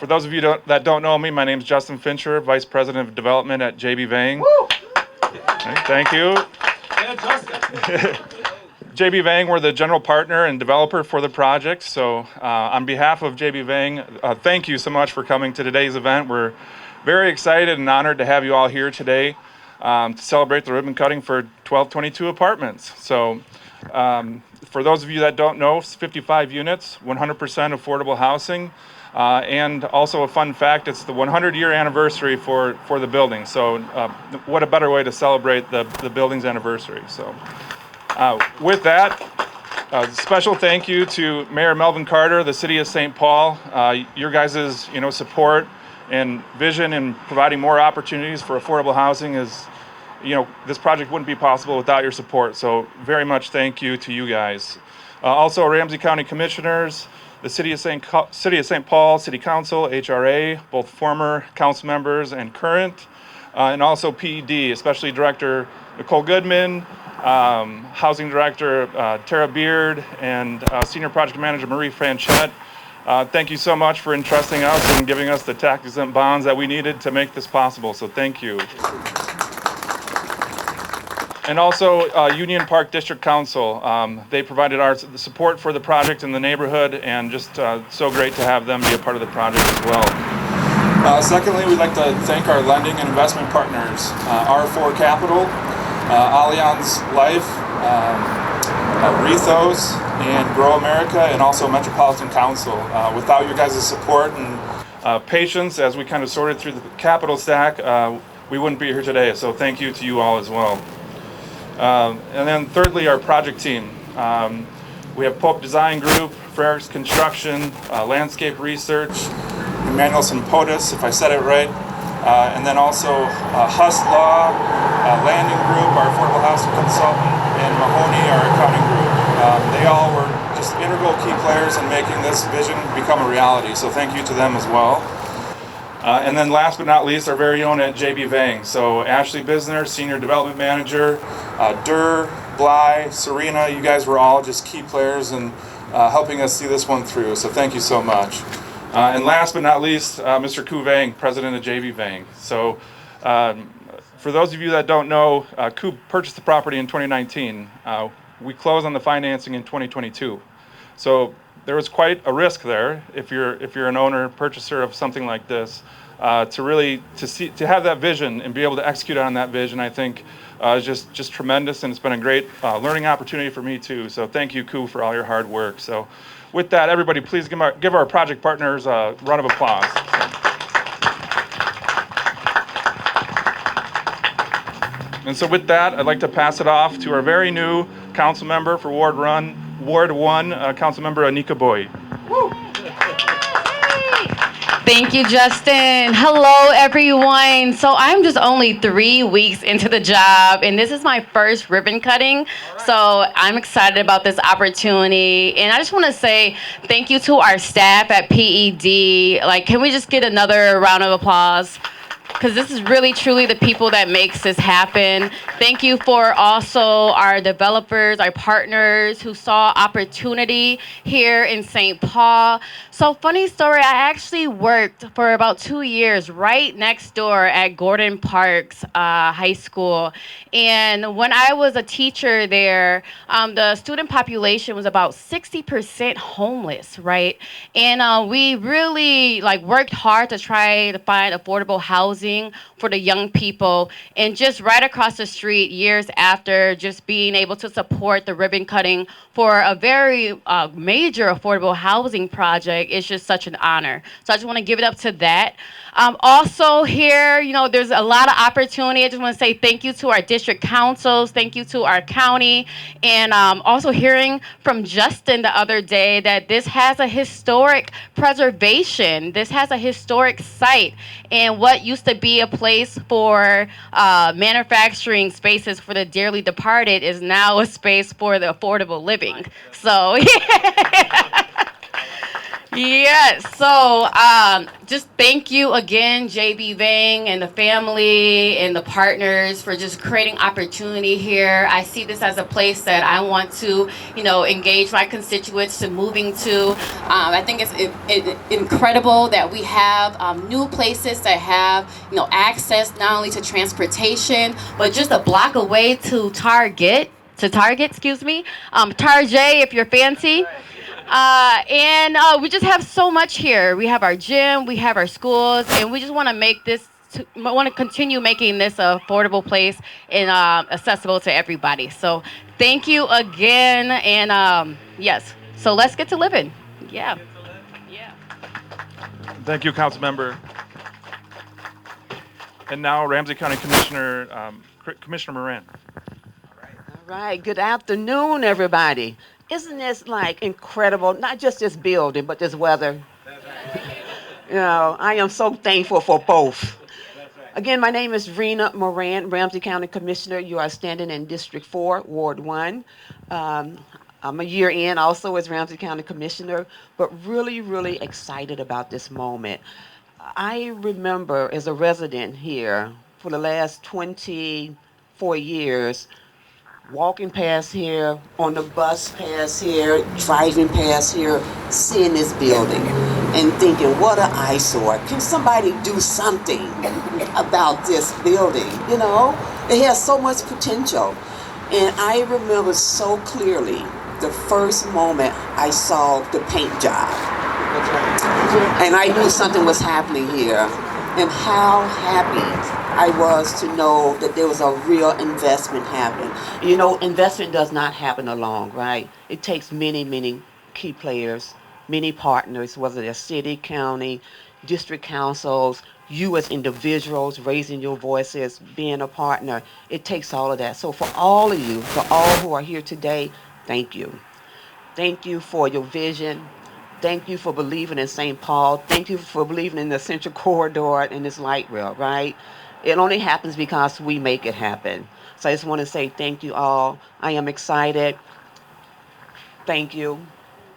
For those of you that don't know me, my name is Justin Fincher, Vice President of Development at JB Vang. Thank you. Yeah, Justin. JB Vang, we're the general partner and developer for the project. So on behalf of JB Vang, thank you so much for coming to today's event. We're very excited and honored to have you all here today to celebrate the ribbon cutting for 1222 Apartments. So for those of you that don't know, it's 55 units, 100% affordable housing. And also a fun fact, it's the 100-year anniversary for the building. So what a better way to celebrate the building's anniversary. So with that, special thank you to Mayor Melvin Carter, the City of St. Paul. Your guys' support and vision in providing more opportunities for affordable housing is, this project wouldn't be possible without your support. So very much thank you to you guys. Also, Ramsey County Commissioners, the City of St. Paul, City Council, HRA, both former council members and current, and also PED, especially Director Nicole Goodman, Housing Director Tara Beard, and Senior Project Manager Marie Franchette. Thank you so much for entrusting us and giving us the tax-exempt bonds that we needed to make this possible, so thank you. And also Union Park District Council. They provided the support for the project in the neighborhood, and just so great to have them be a part of the project as well. Secondly, we'd like to thank our lending and investment partners, R4 Capital, Allianz Life, Rethos, and Grow America, and also Metropolitan Council. Without your guys' support and patience as we kind of sorted through the capital stack, we wouldn't be here today, so thank you to you all as well. And then thirdly, our project team. We have Pope Design Group, Frericks Construction, Landscape Research, Emmanuel Potus, if I said it right, and then also Huss Law, Landing Group, our affordable housing consultant, and Mahoney, our accounting group. They all were just integral key players in making this vision become a reality, so thank you to them as well. And then last but not least, our very own at JB Vang. So Ashley Bisner, Senior Development Manager, Durr, Bly, Serena, you guys were all just key players in helping us see this one through. So thank you so much. And last but not least, Mr. Ku Vang, President of JB Vang. So for those of you that don't know, Ku purchased the property in 2019. We closed on the financing in 2022. So there was quite a risk there if you're an owner, purchaser of something like this, to have that vision and be able to execute on that vision. I think is just tremendous, and it's been a great learning opportunity for me too. So thank you, Ku, for all your hard work. So with that, everybody, please give our project partners a round of applause. And so with that, I'd like to pass it off to our very new council member for Ward 1, Councilmember Anika Boyd. Thank you, Justin. Hello, everyone. So I'm just only 3 weeks into the job, and this is my first ribbon cutting. So I'm excited about this opportunity. And I just want to say thank you to our staff at PED. Can we just get another round of applause? Because this is really, truly the people that makes this happen. Thank you for also our developers, our partners who saw opportunity here in St. Paul. So funny story, I actually worked for about 2 years right next door at Gordon Parks High School. And when I was a teacher there, the student population was about 60% homeless, right? And we really worked hard to try to find affordable housing for the young people. And just right across the street, years after, just being able to support the ribbon cutting for a very major affordable housing project is just such an honor. So I just want to give it up to that. Also here, there's a lot of opportunity. I just want to say thank you to our district councils, thank you to our county, and also hearing from Justin the other day that this has a historic preservation. This has a historic site, and what used to be a place for manufacturing spaces for the dearly departed is now a space for the affordable living. So, yeah. Yes. So, just thank you again, JB Vang and the family and the partners for just creating opportunity here. I see this as a place that I want to, engage my constituents to moving to. I think it's incredible that we have new places that have, access not only to transportation, but just a block away to Target. To Target, excuse me. Tarjay, if you're fancy. And we just have so much here. We have our gym, we have our schools, and we just want to make this. Want to continue making this an affordable place and accessible to everybody. So, thank you again, and yes. So let's get to living. Yeah. Yeah. Thank you, council member. And now Ramsey County Commissioner, Commissioner Moran. All right, good afternoon, everybody. Isn't this like incredible? Not just this building, but this weather. I am so thankful for both. Again, my name is Rena Moran, Ramsey County Commissioner. You are standing in District 4, Ward 1. I'm a year in also as Ramsey County Commissioner, but really, really excited about this moment. I remember as a resident here for the last 24 years, walking past here, on the bus past here, driving past here, seeing this building and thinking, what an eyesore. Can somebody do something about this building? It has so much potential. And I remember so clearly the first moment I saw the paint job. And I knew something was happening here. And how happy I was to know that there was a real investment happening. Investment does not happen alone, right? It takes many, many key players, many partners, whether they're city, county, district councils, you as individuals raising your voices, being a partner. It takes all of that. So for all of you, for all who are here today, thank you. Thank you for your vision. Thank you for believing in St. Paul. Thank you for believing in the Central Corridor and this light rail, right? It only happens because we make it happen. So I just want to say thank you all. I am excited. Thank you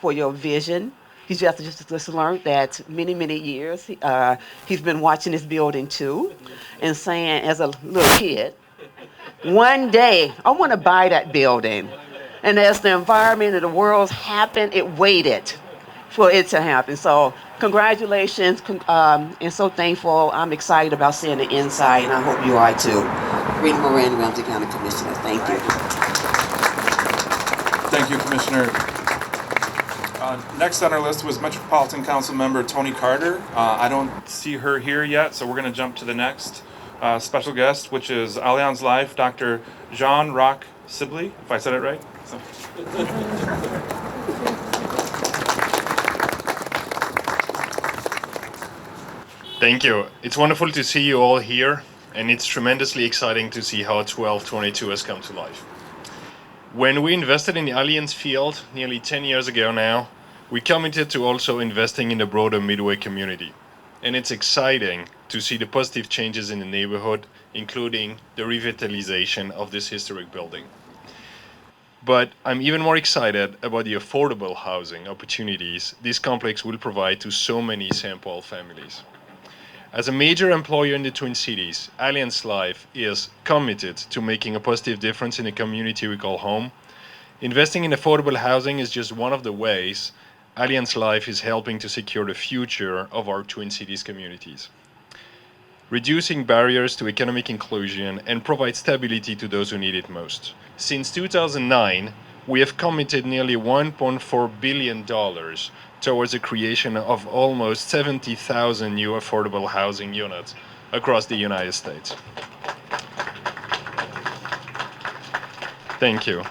for your vision. He's just learned that many, many years he's been watching this building too and saying as a little kid, one day I want to buy that building. And as the environment of the world happened, it waited for it to happen. So congratulations, and so thankful. I'm excited about seeing the inside, and I hope you are too. Rena Moran, Ramsey County Commissioner. Thank you. Thank you, Commissioner. Next on our list was Metropolitan Council Member Tony Carter. I don't see her here yet, so we're going to jump to the next special guest, which is Allianz Life, Dr. Jean Roch Sibley, if I said it right. So. Thank you. It's wonderful to see you all here, and it's tremendously exciting to see how 1222 has come to life. When we invested in the Allianz field nearly 10 years ago now, we committed to also investing in the broader Midway community. And it's exciting to see the positive changes in the neighborhood, including the revitalization of this historic building. But I'm even more excited about the affordable housing opportunities this complex will provide to so many St. Paul families. As a major employer in the Twin Cities, Allianz Life is committed to making a positive difference in the community we call home. Investing in affordable housing is just one of the ways Allianz Life is helping to secure the future of our Twin Cities communities. Reducing barriers to economic inclusion and provide stability to those who need it most. Since 2009, we have committed nearly $1.4 billion towards the creation of almost 70,000 new affordable housing units across the United States. Thank you.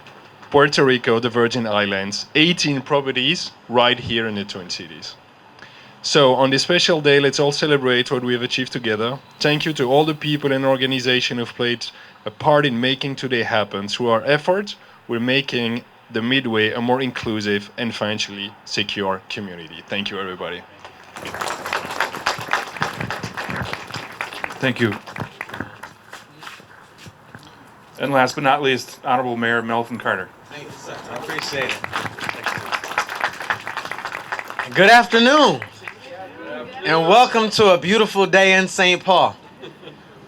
Puerto Rico, the Virgin Islands, 18 properties right here in the Twin Cities. So on this special day, let's all celebrate what we have achieved together. Thank you to all the people and organizations who've played a part in making today happen. Through our efforts, we're making the Midway a more inclusive and financially secure community. Thank you, everybody. Thank you. And last but not least, Honorable Mayor Melvin Carter. Thank you, sir. I appreciate it. Good afternoon, and welcome to a beautiful day in St. Paul.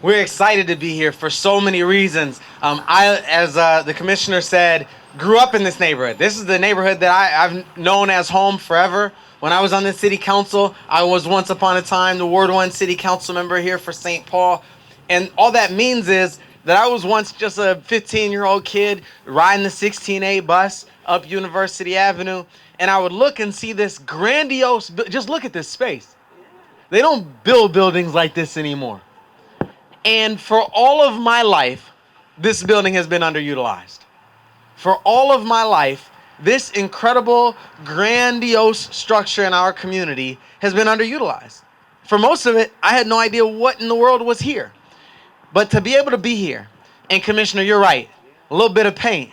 We're excited to be here for so many reasons. As the commissioner said, grew up in this neighborhood. This is the neighborhood that I've known as home forever. When I was on the city council, I was once upon a time the Ward 1 city council member here for St. Paul. And all that means is that I was once just a 15-year-old kid riding the 16A bus up University Avenue, and I would look and see this grandiose, just look at this space. They don't build buildings like this anymore. And for all of my life, this building has been underutilized. For all of my life, this incredible, grandiose structure in our community has been underutilized. For most of it, I had no idea what in the world was here. But to be able to be here, and Commissioner, you're right, a little bit of paint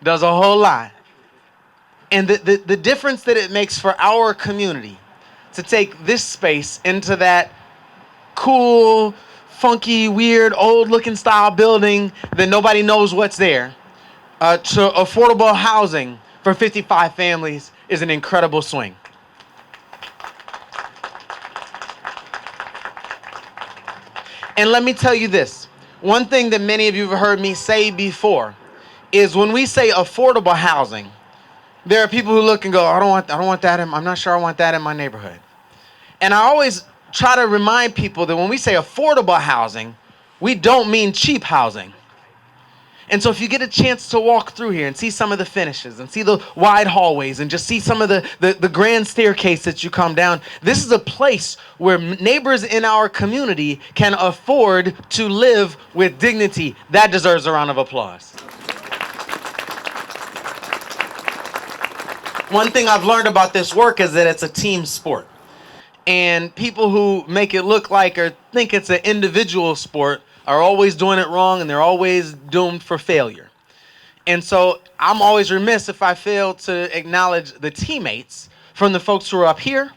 does a whole lot. And the difference that it makes for our community to take this space into that cool, funky, weird, old-looking style building that nobody knows what's there, to affordable housing for 55 families is an incredible swing. And let me tell you this. One thing that many of you have heard me say before is when we say affordable housing, there are people who look and go, I don't want that I'm not sure I want that in my neighborhood. And I always try to remind people that when we say affordable housing, we don't mean cheap housing. And so if you get a chance to walk through here and see some of the finishes and see the wide hallways and just see some of the grand staircase that you come down, this is a place where neighbors in our community can afford to live with dignity. That deserves a round of applause. One thing I've learned about this work is that it's a team sport. And people who make it look like or think it's an individual sport are always doing it wrong, and they're always doomed for failure. And so I'm always remiss if I fail to acknowledge the teammates from the folks who are up here.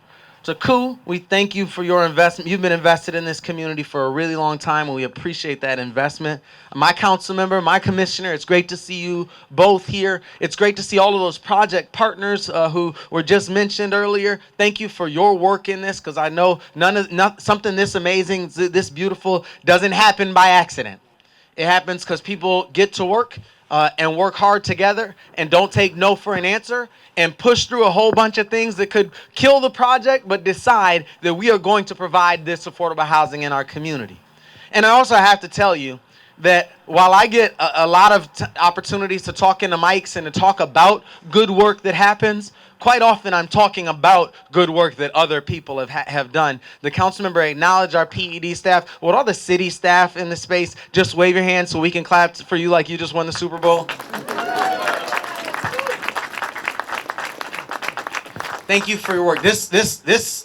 So Ku, we thank you for your investment. You've been invested in this community for a really long time, and we appreciate that investment. My council member, my commissioner, it's great to see you both here. It's great to see all of those project partners who were just mentioned earlier. Thank you for your work in this, because I know something this amazing, this beautiful, doesn't happen by accident. It happens because people get to work and work hard together and don't take no for an answer and push through a whole bunch of things that could kill the project, but decide that we are going to provide this affordable housing in our community. And I also have to tell you that while I get a lot of opportunities to talk into mics and to talk about good work that happens, quite often I'm talking about good work that other people have done. The council member acknowledged our PED staff. Would all the city staff in the space just wave your hands so we can clap for you like you just won the Super Bowl? Thank you for your work. This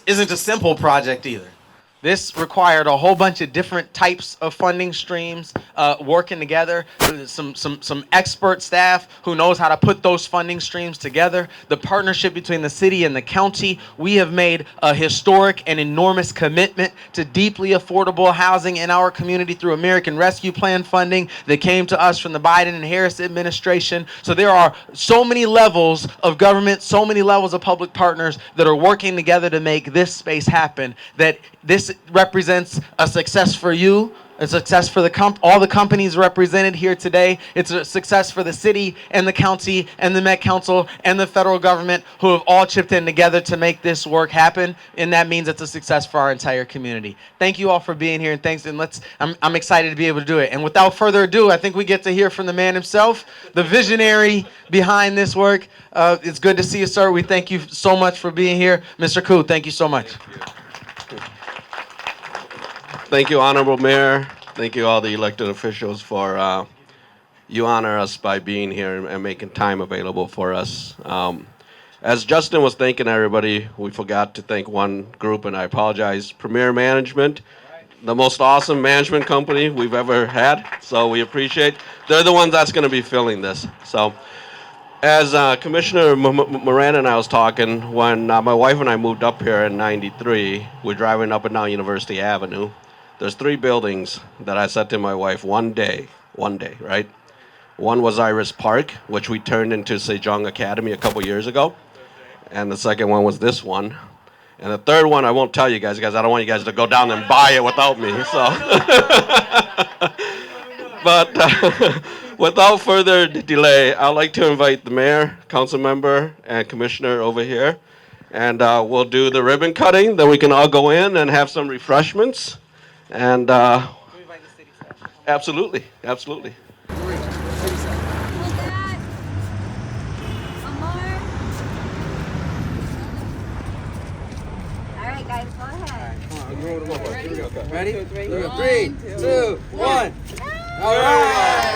isn't a simple project either. This required a whole bunch of different types of funding streams working together. Some expert staff who knows how to put those funding streams together. The partnership between the city and the county. We have made a historic and enormous commitment to deeply affordable housing in our community through American Rescue Plan funding that came to us from the Biden and Harris administration. So there are so many levels of government, so many levels of public partners that are working together to make this space happen, that this represents a success for you, a success for all the companies represented here today. It's a success for the city and the county and the Met Council and the federal government who have all chipped in together to make this work happen, and that means it's a success for our entire community. Thank you all for being here, and thanks. And I'm excited to be able to do it. And without further ado, I think we get to hear from the man himself, the visionary behind this work. It's good to see you, sir. We thank you so much for being here. Mr. Ku, thank you so much. Thank you, Honorable Mayor. Thank you, all the elected officials, for you honor us by being here and making time available for us. As Justin was thanking everybody, we forgot to thank one group, and I apologize. Premier Management, the most awesome management company we've ever had, so we appreciate. They're the ones that's going to be filling this. So, as Commissioner Moran and I was talking, when my wife and I moved up here in '93, we're driving up and down University Avenue. There's 3 buildings that I said to my wife one day, right? One was Iris Park, which we turned into Sejong Academy a couple years ago. and the second one was this one. And the third one, I won't tell you guys because I don't want you guys to go down and buy it without me. So, but without further delay, I'd like to invite the mayor, council member, and commissioner over here. And we'll do the ribbon cutting. Then we can all go in and have some refreshments. And absolutely, absolutely. All right, guys, go ahead. Ready? 3, 2, 1. All right.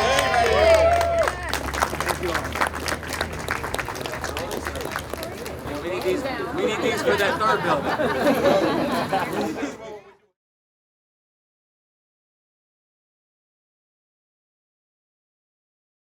We need these for that third building.